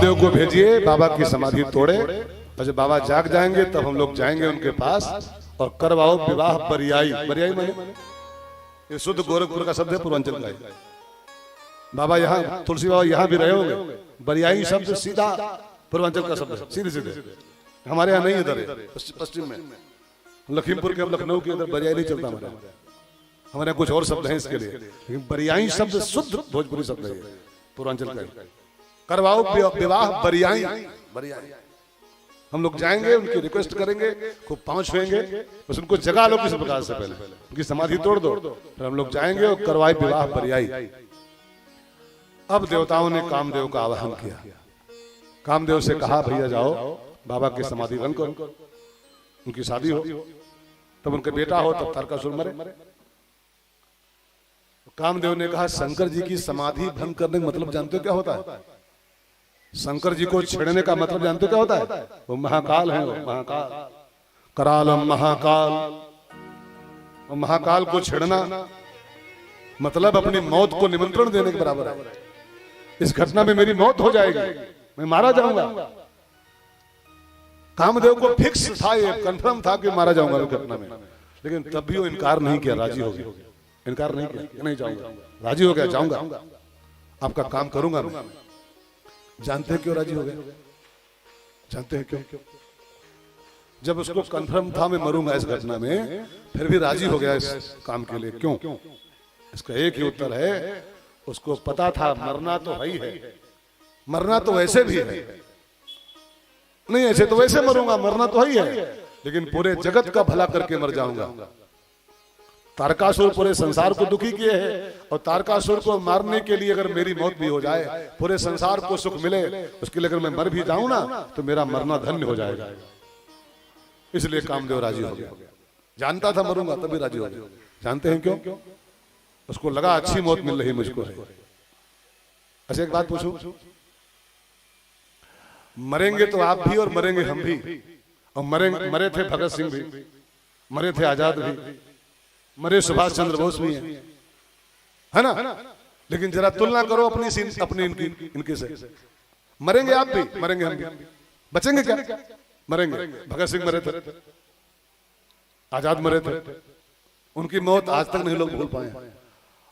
कामदेव को भेजिए बाबा की समाधि तोड़े, और जब बाबा जाग जाएंगे तब हम लोग जाएंगे उनके पास और करवाओ विवाह बरियाई। बरियाई माने ये शुद्ध गोरखपुर का शब्द है, पूर्वांचल का है। बाबा यहाँ तुलसी बाबा यहाँ भी रहे होंगे। बरियाई शब्द सीधा पूर्वांचल का शब्द है, सीधे सीधे। हमारे यहाँ नहीं इधर है, पश्चिम में लखीमपुर के, लखनऊ के अंदर बरियाई नहीं चलता हमारे यहाँ कुछ और शब्द है इसके लिए, लेकिन बरियाई शब्द शुद्ध भोजपुरी शब्द है पूर्वांचल का। करवाओ विवाह बरियाई। बरियाई हम लोग जाएंगे, उनकी रिक्वेस्ट करेंगे, खूब पांव छुएंगे, बस उनको जगा लो किसी प्रकार से, पहले उनकी समाधि तोड़ दो, फिर हम लोग जाएंगे और करवाए विवाह बरियाई। अब देवताओं ने कामदेव का आवाहन किया। कामदेव से कहा भैया जाओ बाबा की समाधि भंग करो, उनकी शादी हो, तब उनके बेटा हो, तब तारकासुर मरे। कामदेव ने कहा शंकर जी की समाधि भंग करने का मतलब जानते हो क्या होता है? शंकर जी को छेड़ने का मतलब जानते हो क्या होता है? वो महाकाल है, वो महाकाल, करालम महाकाल। वो महाकाल को छेड़ना मतलब अपनी मौत को निमंत्रण देने के बराबर है। इस घटना में मेरी मौत हो जाएगी, मैं मारा जाऊंगा। कामदेव को फिक्स था, ये कंफर्म था कि मारा जाऊंगा इस घटना में, लेकिन तब भी वो इनकार नहीं किया, राजी हो गया। इनकार नहीं किया, नहीं जाऊंगा, राजी हो गया, जाऊंगा, आपका काम करूंगा मैं। जानते हैं क्यों राजी हो गया? जानते हैं क्यों? जब उसको कंफर्म था मैं मरूंगा इस घटना में, फिर भी राजी हो गया इस काम के लिए। क्यों? इसका एक ही उत्तर है, उसको पता था मरना तो है ही है, मरना तो वैसे भी है, नहीं ऐसे तो वैसे मरूंगा, मरना तो है ही है, लेकिन पूरे जगत का भला करके मर जाऊंगा। तारकासुर पूरे संसार को दुखी किए हैं, और तारकासुर को मारने के लिए अगर मेरी मौत भी हो जाए, पूरे संसार को सुख मिले, उसके लिए अगर मैं मर भी जाऊं ना, तो मेरा मरना धन्य हो जाएगा। इसलिए कामदेव राजी हो गया। जानता था मरूंगा, तभी राजी हो गया। जानते हैं क्यों? उसको लगा अच्छी मौत मिल रही मुझको। अच्छा एक बात पूछूं, मरेंगे तो आप भी और मरेंगे हम भी, और मरे थे भगत सिंह भी, मरे थे आजाद भी, मरे सुभाष चंद्र बोस भी है ना। लेकिन जरा तुलना करो अपनी इनके से। मरेंगे आप भी, मरेंगे हम भी, बचेंगे क्या? मरेंगे। भगत सिंह मरे थे, आजाद मरे थे, उनकी मौत आज तक नहीं लोग भूल पाए,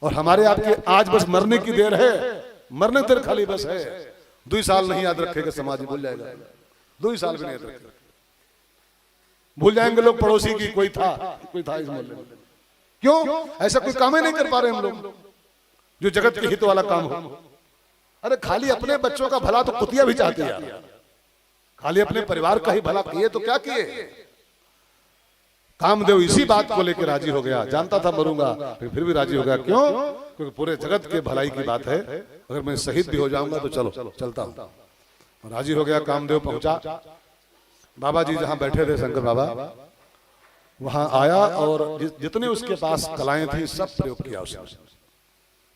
और हमारे आपके आज बस मरने की देर है, मरने देर खाली बस है। 2 साल नहीं याद रखेगा समाज, भूल जाएगा, 2 साल भी नहीं याद रखेगा, भूल जाएंगे लोग पड़ोसी की कोई था इस मोहल्ले में। क्यों? ऐसा कोई काम ही नहीं कर पा रहे हम लोग जो जगत के हित वाला काम हो। अरे खाली अपने बच्चों का भला तो कुतिया भी चाहती है, खाली अपने परिवार का ही भला किए तो क्या किए। कामदेव इसी बात को लेकर राजी हो गया, जानता था मरूंगा, फिर भी राजी हो गया। क्यों? क्योंकि पूरे जगत के भलाई की बात है, अगर मैं शहीद भी हो जाऊंगा तो चलो चलता हूं। राजी हो गया। कामदेव पहुंचा, बाबा जी जहां बैठे थे शंकर बाबा, वहां आया और जितने उसके पास कलाएं थी सब प्रयोग किया उसने।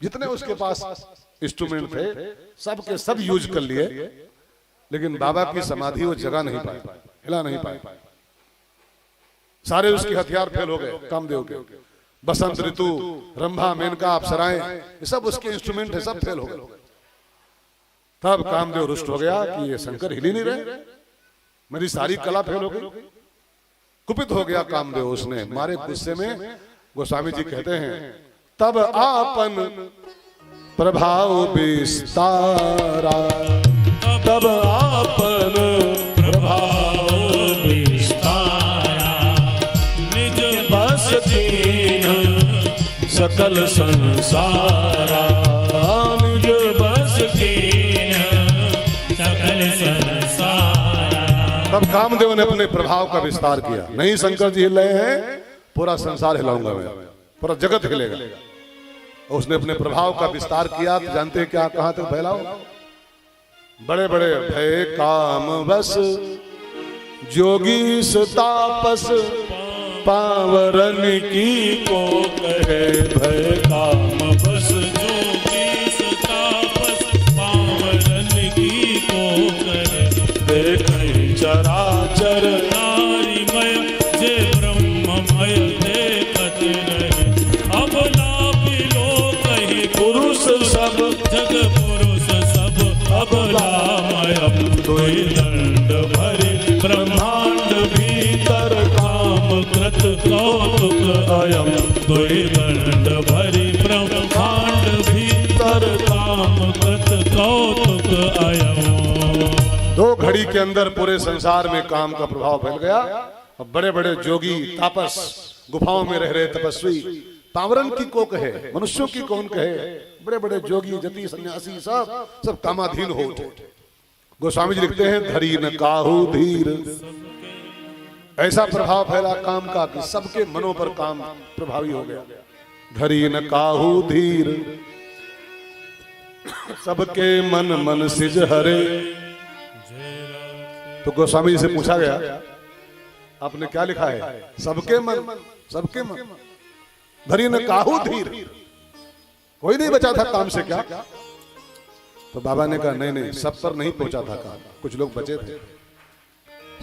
जितने उसके पास इंस्ट्रूमेंट थे सब के सब यूज कर लिए, लेकिन बाबा की समाधि वो जगह नहीं पाए, हिला नहीं पाए। सारे उसके हथियार फेल हो गए कामदेव के। बसंत ऋतु, रंभा, मेनका, अप्सराएं, ये सब उसके इंस्ट्रूमेंट है, सब फेल हो गए। तब कामदेव रुष्ट हो गया कि ये शंकर हिल ही नहीं रहे, मेरी सारी कला फेल हो गई। कुपित हो गया कामदेव, उसने मारे गुस्से में। गोस्वामी जी कहते हैं तब आपन प्रभाव विस्तारा, तब आपन प्रभाव विस्तारा, निज बस दीन सकल संसारा, निज बस दीन सकल संसारा। तब कामदेव ने अपने प्रभाव का विस्तार किया। नहीं शंकर जी हिल रहे हैं, पूरा संसार हिलाऊंगा मैं, पूरा जगत हिलेगा। उसने अपने प्रभाव का विस्तार किया तो जानते हैं क्या, कहां तक फैलाओ? बड़े बड़े भय काम बस जोगी तापस, पावरन की को कहे भय काम बस, जोगी तापस, पावरन की को कहे। देख चराचर नारीमय जे ब्रह्ममय देखत रहे, अब लापि लोक ही पुरुष सब, जग पुरुष सब, अब लामय दुई दंड भरी ब्रह्मांड भीतर काम कृत कौतुक अयम दुई दंड भरी ब्रह्मांड भीतर काम कृत कौतुक अयम। दो घड़ी के अंदर पूरे संसार में काम का प्रभाव फैल गया। अब बड़े बड़े जोगी तापस गुफाओं में रह रहे तपस्वी पावरन की को कहे, मनुष्यों की कौन कहे, बड़े बड़े जोगी जति सन्यासी सब कामाधीन हो उठे। गोस्वामी जी लिखते हैं धरी न काहू धीर, ऐसा प्रभाव फैला काम का कि सबके मनों पर काम प्रभावी हो गया। धरी न काहू धीर सबके मन मन सिज हरे। तो गोस्वामी जी से पूछा गया आपने क्या लिखा है? सबके मन, सबके मन। धरी न काहू धीर, कोई नहीं बचा था काम से क्या? तो बाबा ने कहा नहीं नहीं, सब पर नहीं पहुंचा था काम, कुछ लोग बचे थे।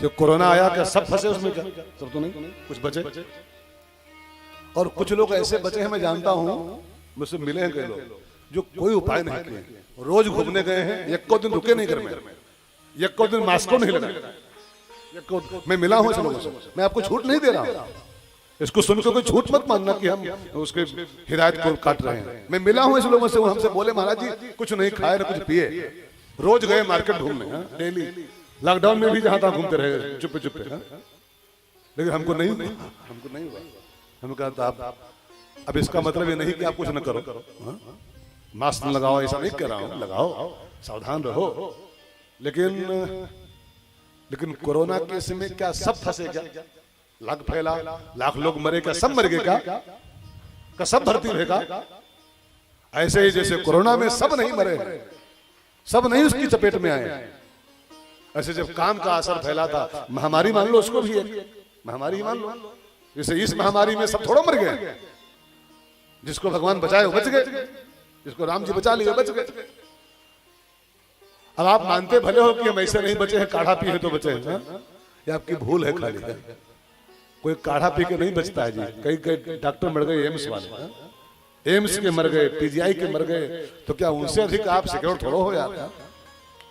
जो कोरोना आया क्या सब फंसे उसमें? क्या सब तो नहीं, कुछ बचे। और कुछ लोग ऐसे बचे हैं, मैं जानता हूं, मुझसे मिले हैं कई लोग जो कोई उपाय नहीं किए, रोज घूमने गए हैं, एक को दिन रुके नहीं घर में, एक को दिन मास्क को नहीं लगाया। मैं मिला हूं ऐसे लोगों से, मैं आपको छूट नहीं दे रहा हूं, इसको सुनकर कोई छूट मत मानना कि हम उसके हिदायत को काट रहे हैं। मैं मिला हूं ऐसे लोगों से, वो हमसे बोले महाराज जी कुछ नहीं खाए ना कुछ पिए, रोज गए मार्केट घूमने, डेली लॉकडाउन में भी जहां तहां घूमते रहे चुप्पे चुप्पे, लेकिन हमको नहीं हुआ। हमने कहा आप अब इसका मतलब ये नहीं कि आप कुछ न करो, मास्क लगाओ, ऐसा नहीं कह रहा हूं, लगाओ, सावधान रहो, लेकिन कोरोना के समय क्या सब फंसे? क्या लाख फैला, लाख लोग मरे क्या? सब मर गए क्या सब भर्ती रहेगा? ऐसे ही जैसे कोरोना में सब नहीं मरे, सब नहीं उसकी चपेट में आए, ऐसे जब काम का असर फैला था, महामारी मान लो उसको भी एक महामारी मान लो, जैसे इस महामारी में सब थोड़ा मर गए, जिसको भगवान बचाए वो बच गए, जिसको राम जी बचा लिए बच गए। अब आप मानते भले हो कि हम ऐसे नहीं बचे हैं, काढ़ा पिए तो बचे हैं, ये आपकी भूल है खाली। कोई काढ़ा पी के नहीं बचता है जी। कई डॉक्टर मर गए, एम्स वाले, एम्स के मर गए, पीजीआई के मर गए, तो क्या उनसे अधिक आप सिक्योर थोड़ा हो जाता?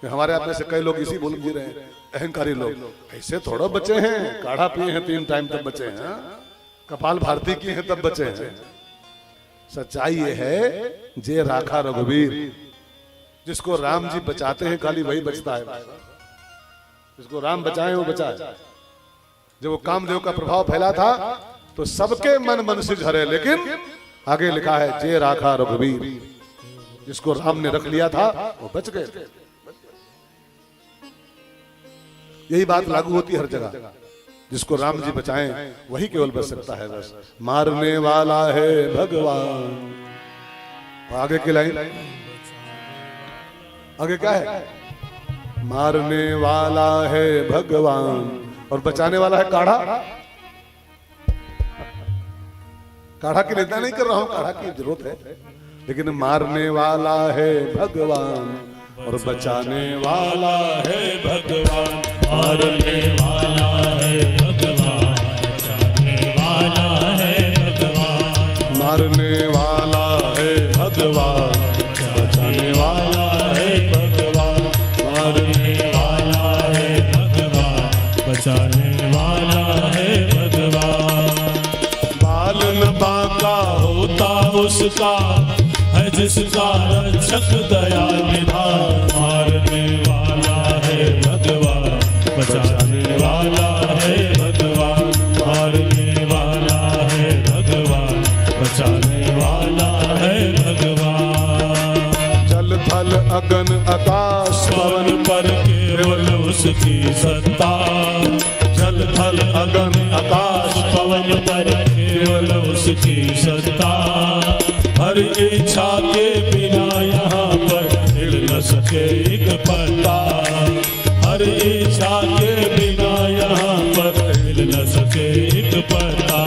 हमारे आप में से कई लोग इसी बोल जी रहे हैं, अहंकारी लोग, ऐसे थोड़ा बचे हैं, काढ़ा पिए हैं 3 टाइम तब बचे हैं, कपाल भारती किए हैं तब बचे हैं। सच्चाई ये है जे राखा रघुवीर, जिसको राम जी बचाते हैं खाली वही बचता है, जिसको राम बचाए वो बचाए। जब वो कामदेव का प्रभाव फैला था तो सबके मन मन से झरे, लेकिन आगे लिखा है जे राखा रघुवीर, जिसको राम ने रख लिया था वो बच गए। यही बात लागू होती है हर जगह, जिसको राम जी बचाएं वही केवल बच सकता है। बस मारने वाला है भगवान। आगे की लाइन, आगे क्या है? मारने वाला है भगवान और बचाने वाला है काढ़ा। काढ़ा की निंदा नहीं कर रहा हूं, काढ़ा की जरूरत है, लेकिन मारने वाला है भगवान और बचाने वाला है भगवान। मारने वाला है भगवान, बचाने वाला है भगवान। मारने वाला है भगवान, बचाने वाला है भगवान। मारने वाला है भगवान, बचाने वाला है भगवान। बाल न बांका होता उसका है जिसका रक्षक दया निधान। मारने वाला है भगवान, बचाने वाला है भगवान। मारने वाला है भगवान, बचाने वाला है भगवान। जल थल अगन आकाश पवन पर केवल उसकी सत्ता। जल थल अगन आकाश पवन पर केवल उसकी सत्ता। हर इच्छा के बिना यहाँ पर हिल न सके एक पत्ता। हर इच्छा के बिना यहाँ पर हिल न सके एक पत्ता।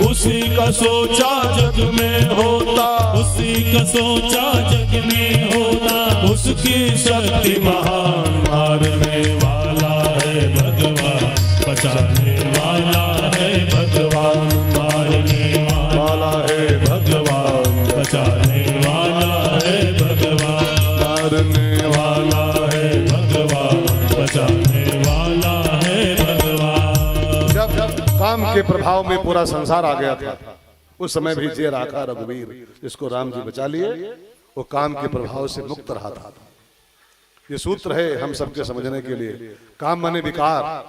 उसी का सोचा जग में होता, उसी का सोचा जग में होता। उसकी शक्ति महान। मारने वाला है भगवान, बचाने वाला है भगवान। मारने वाला है भगवान, बचाने वाला है भगवान। मारने वाला है भगवान, बचाने वाला है भगवान। जब काम के प्रभाव में पूरा संसार आ गया था, उस समय भी जे राखा रघुवीर, जिसको राम जी बचा लिए, वो काम के प्रभाव से मुक्त रहा था। ये सूत्र है हम सबके समझने के लिए। काम माने विकार,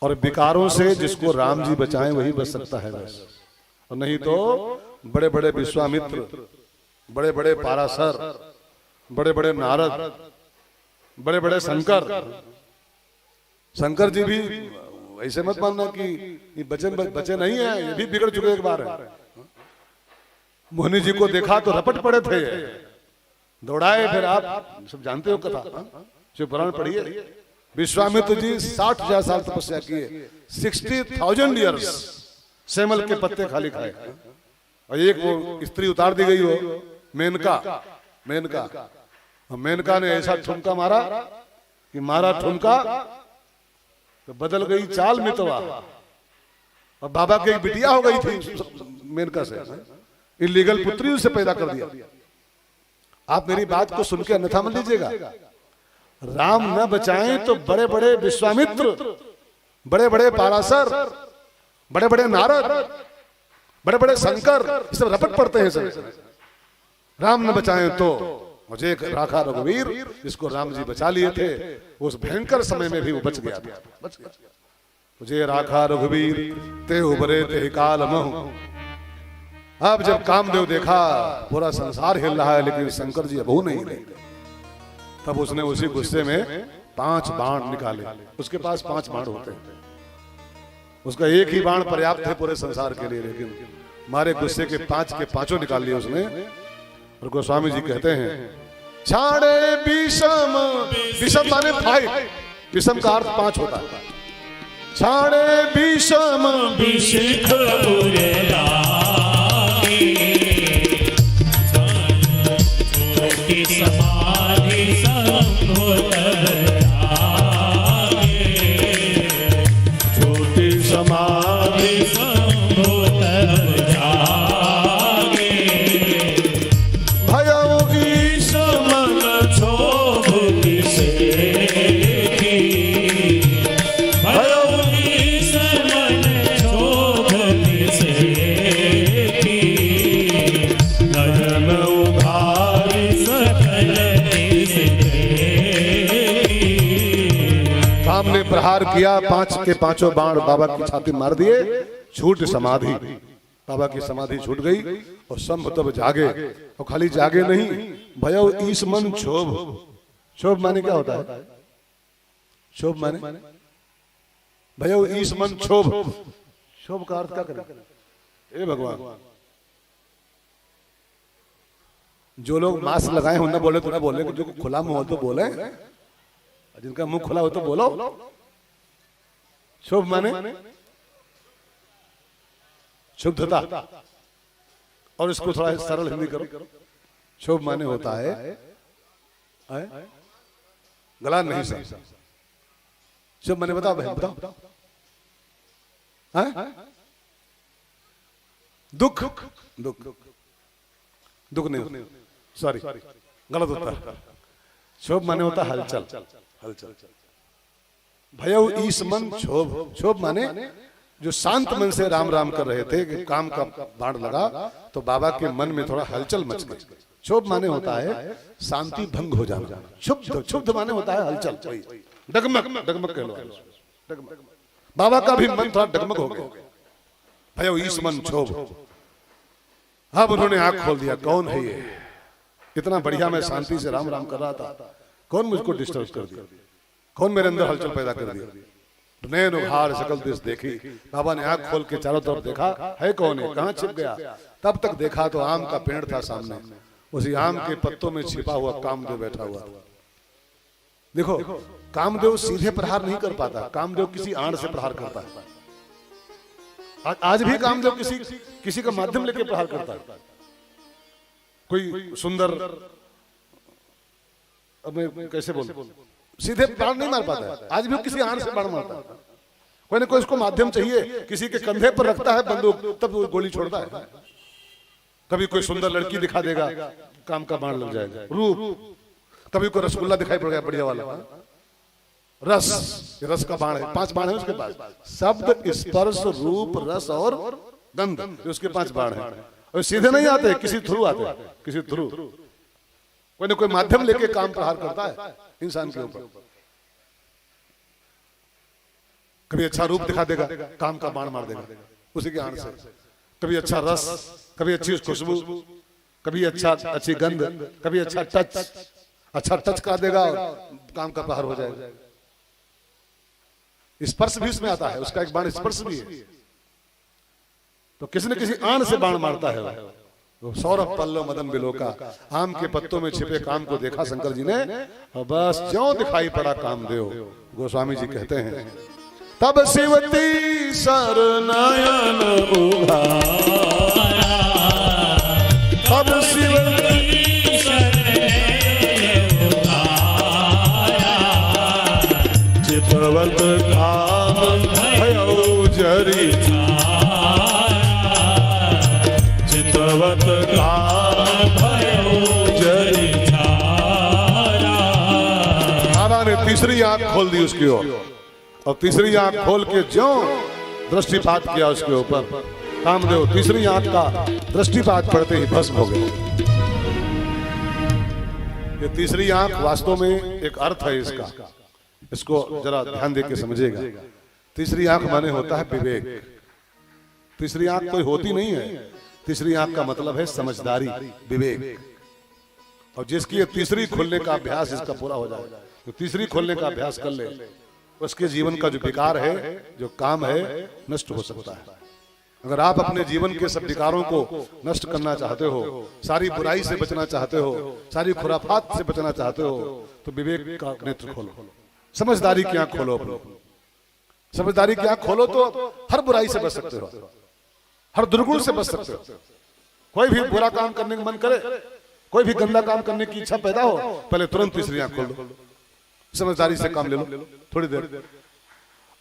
और विकारों से जिसको राम जी बचाएं वही बच सकता है बस। और नहीं तो बड़े बड़े विश्वामित्र, बड़े बड़े पाराशर, बड़े बड़े नारद, बड़े बड़े शंकर जी भी ऐसे मत मानना कि ये बचे नहीं है, ये भी बिगड़ चुके एक बार है। मोहनी जी को देखा तो रपट पड़े थे, दौड़ाए, फिर आप सब जानते हो कथा, शिव पुराण पढ़िए। विश्वामित्र जी 60,000 साल तपस्या किए, 60,000 ईयर्स सेमल के पत्ते खाली खाए, और एक वो स्त्री उतार दी गई, वो मेनका ने ऐसा ठुमका मारा कि मारा ठुमका तो बदल गई चाल मितवा, और बाबा की एक बिटिया हो गई थी मेनका से, इलीगल पुत्री उसे पैदा कर दिया। आप मेरी बात को सुन के अन्यथा मत लीजिएगा। राम न बचाएं तो बड़े बड़े विश्वामित्र, बड़े बड़े पाराशर, बड़े बड़े नारद, बड़े बड़े शंकर सब रपट पड़ते हैं सब। राम न बचाएं तो मुझे राखा रघुवीर, जिसको राम जी बचा लिए थे, उस भयंकर समय में भी वो बच गया था। मुझे राखा रघुवीर ते उबरे ते काल महु। अब जब कामदेव देखा पूरा संसार हिल रहा है लेकिन शंकर जी अबू नहीं रहे, तब उसने उसी गुस्से में 5 बाण निकाले। उसके पास 5 बाण होते हैं, उसका एक ही बाण पर्याप्त है पूरे संसार के लिए, लेकिन मारे गुस्से के 5 के 5 निकाल लिए उसने। और गोस्वामी जी कहते हैं छाड़े विषम, विषम माने 5, विषम का अर्थ 5 होता है। छाड़े विषम विशिख उरेला समाधि छोटी समाधि भयउ ईश मन क्षोभ किसे भयउ ईश मन क्षोभ किसे नयन उघारी सकल सामने प्रहार किया, 5 के 5 बाण बाबा की छाती मार दिए, छूट समाधि, बाबा की समाधि छूट गई। और शंभ तब जागे, और खाली जागे नहीं, भयउ ईश मन क्षोभ। क्षोभ माने क्या होता है? क्षोभ माने भयउ ईश मन क्षोभ। क्षोभ का अर्थ क्या करें? हे भगवान, जो लोग मास्क लगाए हो ना बोले तो ना बोले, जो खुला मुंह हो तो बोले, जिनका मुंह खुला हो तो बोलो। क्षोभ माने शुद्धता, और इसको थोड़ा सरल हिंदी करो। क्षोभ माने होता है गला नहीं सही। क्षोभ माने बताओ बहन, बताओ। दुख, दुख, दुख नहीं, सॉरी गलत उत्तर। क्षोभ माने होता हलचल, हलचल। भयउ ईश मन क्षोभ। क्षोभ माने जो शांत मन से राम राम कर रहे थे कि काम का बाण लगा तो बाबा के मन में थोड़ा हलचल मच गई। क्षोभ माने होता है शांति भंग हो जाना। क्षुब्ध, क्षुब्ध माने होता है हलचल, डगमग, डगमग कह लो, डगमग। बाबा का भी मन थोड़ा डगमग हो गया। भयउ ईश मन क्षोभ। अब उन्होंने आंख खोल दिया, कौन है ये? इतना बढ़िया मैं शांति से राम राम कर रहा था, कौन मुझको डिस्टर्ब कर दिया? कौन मेरे अंदर हलचल पैदा कर दिया? नैन उघाड़ सकल दिस देखी। बाबा ने आंख खोल के चारों तरफ देखा, है कौन है, कहां छिप गया? तब तक देखा तो आम का पेड़ था सामने, उसी आम के पत्तों में छिपा हुआ कामदेव बैठा हुआ। देखो, कामदेव सीधे प्रहार नहीं कर पाता, कामदेव किसी आड़ से प्रहार करता है। आज भी कामदेव किसी का माध्यम लेके प्रहार करता है। कोई सुंदर, अब मैं कैसे बोलूं, सीधे बाण नहीं मार पाता है, आज भी किसी आड़ से बाण मारता है। कोई ना कोई इसको माध्यम चाहिए, किसी के कंधे पर रखता है बंदूक, तब वो गोली छोड़ता है। कभी कोई सुंदर लड़की दिखा देगा, काम का बाण लग जाएगा, रूप। कभी कोई रसगुल्ला दिखाई पड़ गया बढ़िया वाला, रस, ये रस का बाण है, 5 बाण है उसके पास, शब्द स्पर्श रूप रस और गंध, उसके 5 बाण है। और सीधे नहीं आते, किसी थ्रू आते हैं, किसी थ्रू, कोई ना कोई माध्यम लेके काम प्रहार करता है इंसान के ऊपर। कभी अच्छा रूप दिखा देगा, काम का बाण मार देगा उसी के आड़ से, कभी अच्छा रस, कभी अच्छी खुशबू, कभी अच्छी गंध, कभी अच्छा टच कर देगा और काम का प्रहार हो जाएगा। स्पर्श भी उसमें आता है, उसका एक बाण स्पर्श भी है। तो किसी न किसी आण से बाण मारता है वो। सौरभ पल्लव मदन बिलोका, आम के पत्तों में छिपे काम को देखा शंकर जी ने और बस क्यों दिखाई पड़ा कामदेव। गोस्वामी जी कहते हैं तब शिवती सरनयन उघाया, तब शिवती सरनयन उघाया, चितवत काम भयो जरी चितवत काम भयो जरी छाया। राधा ने तीसरी आंख खोल दी उसकी ओर और तीसरी आंख खोल के ज्यों दृष्टिपात किया उसके ऊपर, कामदेव तीसरी आंख का दृष्टिपात पड़ते ही भस्म हो गए। ये तीसरी आंख वास्तव में एक अर्थ है इसका, इसको जरा ध्यान देके समझिएगा। तीसरी आंख माने होता है विवेक। तीसरी आंख कोई होती नहीं है, तीसरी आंख का मतलब है समझदारी, विवेक। और जिसकी ये तीसरी खोलने का अभ्यास इसका पूरा हो जाए, तो तीसरी खोलने का अभ्यास कर ले, उसके जीवन का जो विकार है, जो काम है, नष्ट हो सकता है। अगर आप अपने जीवन के सब विकारों को नष्ट करना चाहते हो, सारी बुराई से बचना चाहते हो, सारी खुराफात से बचना चाहते हो, तो विवेक का नेत्र खोलो, समझदारी की आंख खोलो। अपनी समझदारी की आंख खोलो तो हर बुराई से बच सकते हो, हर दुर्गुण से बच सकते हो। कोई भी बुरा काम करने का मन करे, कोई भी गंदा काम करने की इच्छा पैदा हो, पहले तुरंत तीसरी आंख खोल दो, समझदारी से काम ले लो थोड़ी देर।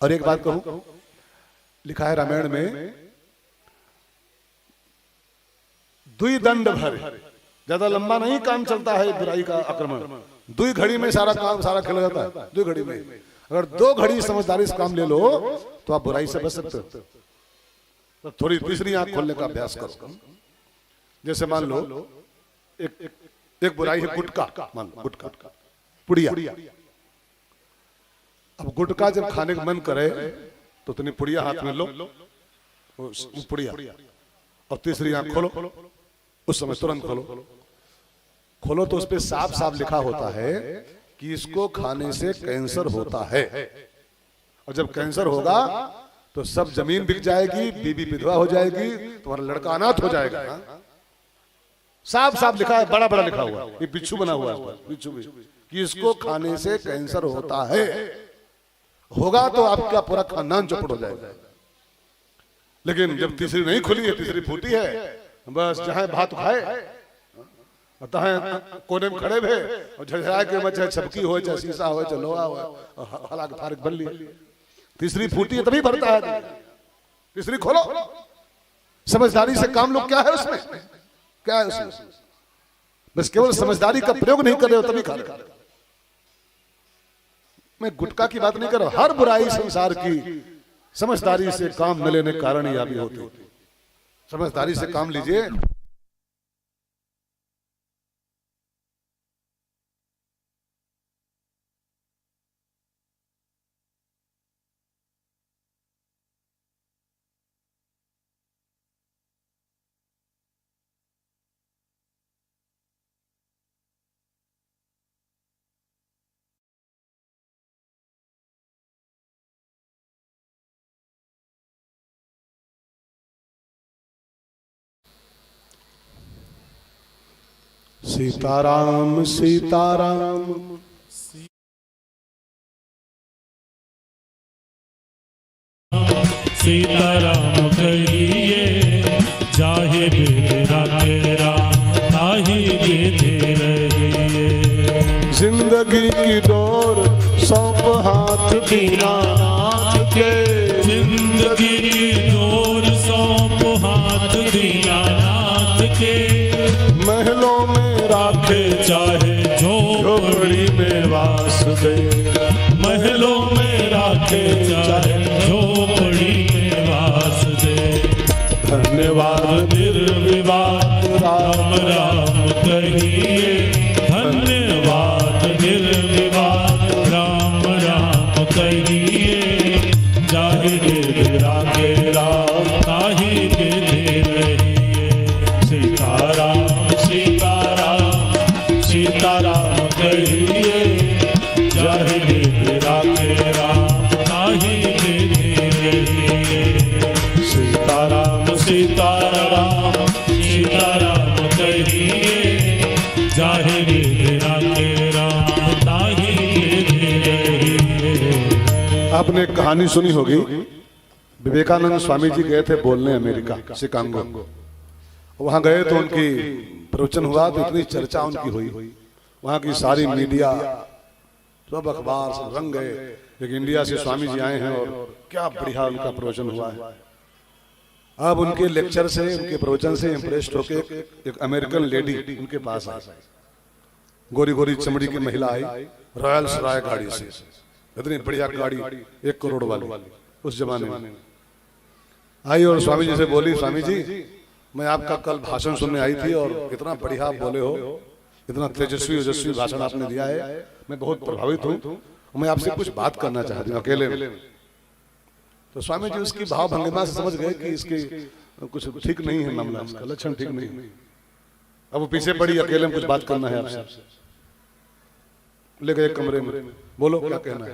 और एक बात कहूं, लिखा है रामायण में, दुई दंड भर, ज्यादा लंबा नहीं काम चलता है बुराई का आक्रमण, 2 घड़ी में सारा काम सारा खेला जाता है। 2 घड़ी में, अगर 2 घड़ी समझदारी से काम ले लो तो आप बुराई से बच सकते हो। तो थोड़ी तीसरी आंख खोलने का अभ्यास करो। जैसे मान लो एक बुराई है गुटखा, मान लो गुटखा, पुड़िया। अब गुटखा जब खाने का मन करे तो तुमने पुड़िया हाथ में लो, पुड़िया, और तीसरी आंख खोलो, उस समय तुरंत खोलो तो उस पे साफ साफ लिखा होता है कि इसको खाने से कैंसर होता है, और जब कैंसर होगा तो सब जमीन बिक जाएगी, बीबी विधवा हो जाएगी, तुम्हारा लड़का अनाथ हो जाएगा। साफ साफ लिखा है, बड़ा बड़ा लिखा हुआ, ये बिच्छू बना हुआ है, बिच्छू कि इसको खाने से कैंसर होता है। होगा तो आपका पूरा खानदान चौपट हो जाएगा। लेकिन जब तीसरी नहीं खुली है, तीसरी फूटी है, बस जहां भात खाए, कोने में खड़े भे और झझरा के मत, चाहे छपकी हो, चाहे शीशा हो, चाहे लोहा हो, हलाक फारक बन लिए। तीसरी फूटी है तभी भरता है। तीसरी खोलो, समझदारी से काम लो। क्या है उसमें, क्या है उसमें? बस केवल समझदारी का प्रयोग नहीं कर रहे हो तभी खा रहे हो। मैं गुटखा की बात नहीं कर रहा, हर बुराई संसार की समझदारी से काम न लेने के कारण ही अभी होती। समझदारी से काम लीजिए। सीताराम सीताराम सीताराम कहिए, जाहे बेरा तेरा ताही देते रहिए। जिंदगी की डोर सौंप हाथ दीनानाथ के, जिंदगी की डोर सौंप हाथ दीनानाथ के। महलों में राखे चाहे झोपड़ी में निवास दे, महलों में राखे चाहे झोपड़ी में वास दे। धन्यवाद निर्विवाद राम राम कहिए, धन्यवाद निर्विवाद राम राम कहिए। जाहि गिर रागे राम ताहि गिर रहिए। सीताराम सीताराम सीताराम कहिए, जाहि गिर रागे राम ताहि गिर रहिए। सीताराम सीताराम सीताराम कहिए, जाहि गिर रागे राम ताहि गिर रहिए। आपने एक कहानी सुनी होगी, विवेकानंद स्वामी जी गए थे बोलने अमेरिका शिकागो। वहां गए तो उनकी प्रवचन हुआ तो इतनी चर्चा उनकी हुई, वहां की सारी मीडिया सब अखबार सब रंग गए। लेकिन इंडिया से स्वामी जी आए हैं और क्या बढ़िया उनका प्रवचन हुआ है। अब उनके लेक्चर से उनके प्रवचन से इम्प्रेस्ड होके एक अमेरिकन लेडी उनके पास आई, गोरी गोरी चमड़ी की महिला आई, रॉयल्स राय गाड़ी से, इतनी बढ़िया गाड़ी 1 करोड़ वाली उस जमाने में आई और स्वामी जी से बोली, स्वामी जी मैं आपका कल भाषण सुनने आई थी और इतना बढ़िया आप बोले हो, इतना तेजस्वी ओजस्वी भाषण आपने दिया है, मैं बहुत प्रभावित हूँ, मैं आपसे कुछ बात करना चाहती हूँ अकेले में। तो स्वामी जी उसकी भाव भंगिमा से समझ गए कि इसके कुछ ठीक नहीं है मामला, इसका लक्षण ठीक नहीं है। अब वो पीछे पड़ी, अकेले में कुछ बात करना है आपसे, ले गए कमरे में, बोलो क्या कहना है।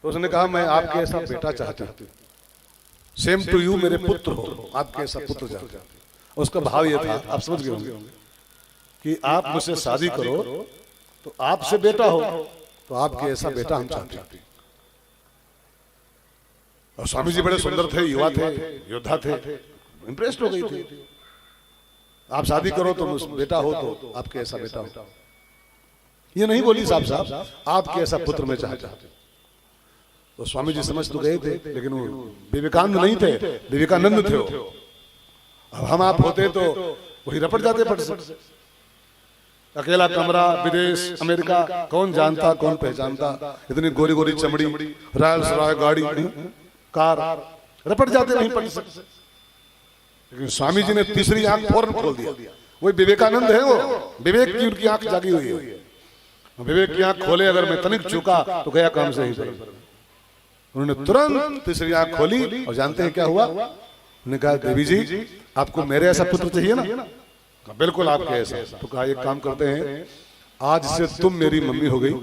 तो उसने कहा मैं आपके ऐसा बेटा चाहती हूँ, सेम टू यू, मेरे पुत्र हो, आपके ऐसा पुत्र चाहती हूँ। उसका भाव ये था, आप समझ गए होंगे, कि आप मुझसे शादी करो तो आपसे बेटा हो, तो आपके ऐसा बेटा हम चाहते हैं। और स्वामी जी बड़े सुंदर थे, युवा थे, योद्धा थे, इंप्रेस्ड हो गई थी। आप शादी करो तो बेटा हो, तो आपके ऐसा बेटा हो। ये नहीं बोली साहब साहब, आपके ऐसा पुत्र मैं चाहता हूं। तो स्वामी जी समझ तो गए थे, लेकिन वो विवेकानंद नहीं थे, विवेकानंद थे वो। अब हम आप होते तो वही रपट जाते फट से। अकेला कमरा, विदेश, अमेरिका, कौन जानता कौन पहचानता, इतनी गोरी गोरी चमड़ी, रॉयल्स रॉय गाड़ी, कार, रपट जाते नहीं पड़ सकते। लेकिन स्वामी जी ने तीसरी आंख फौरन खोल दिया। वही विवेकानंद है, वो विवेक की उनकी आंख जागी हुई है। विवेक की आंख खोले, अगर मैं तनिक चूका तो गया काम से ही। उन्होंने तुरंत तीसरी आंख खोली और जानते हैं क्या हुआ? उन्होंने कहा देवी जी आपको मेरे ऐसा पुत्र चाहिए ना? बिल्कुल आपके ऐसा। तो कहा एक काम करते हैं, आज से तुम मेरी मम्मी हो गई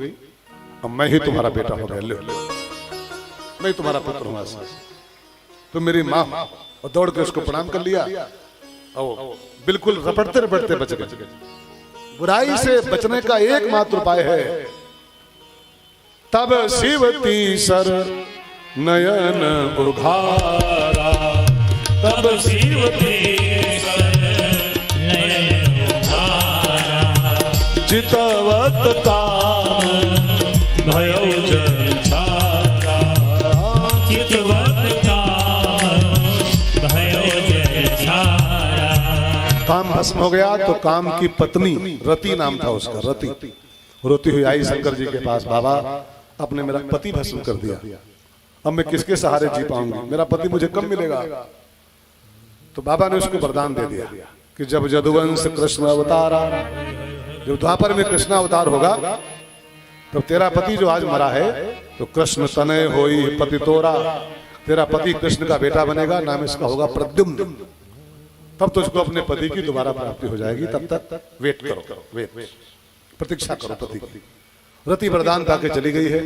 और मैं ही तुम्हारा बेटा हो गया, मैं ही तुम्हारा पुत्र हूँ। तुम मेरी माँ। और दौड़ के उसको प्रणाम कर लिया और बिल्कुल रपटते रपटते बच गए। बुराई से बचने का एकमात्र उपाय है, तब शिवती सर नयन उघारा, तब शिवती सर नयन उघारा, चितवत काम भयो जन छारा, चितवत काम भयो जन छारा। काम भस्म हो गया तो काम की पत्नी, रति नाम था उसका, रति रोती हुई आई शंकर जी के पास, बाबा आपने मेरा पति भस्म कर दिया, अब मैं किसके सहारे जी पाऊंगी, मेरा पति मुझे कब मिलेगा? तो बाबा ने उसको वरदान दे दिया कि जब यदुवंश कृष्ण अवतारा, जब द्वापर में कृष्ण अवतार होगा तब तेरा पति जो आज मरा है तो कृष्ण तनय होई पति तोरा, तेरा पति कृष्ण का बेटा बनेगा, नाम इसका होगा प्रद्युम्न। तब तुझको अपने पति की दोबारा प्राप्ति हो जाएगी, तब तक वेट करो, वेट प्रतीक्षा करो पति की। रति वरदान पाके चली गई है।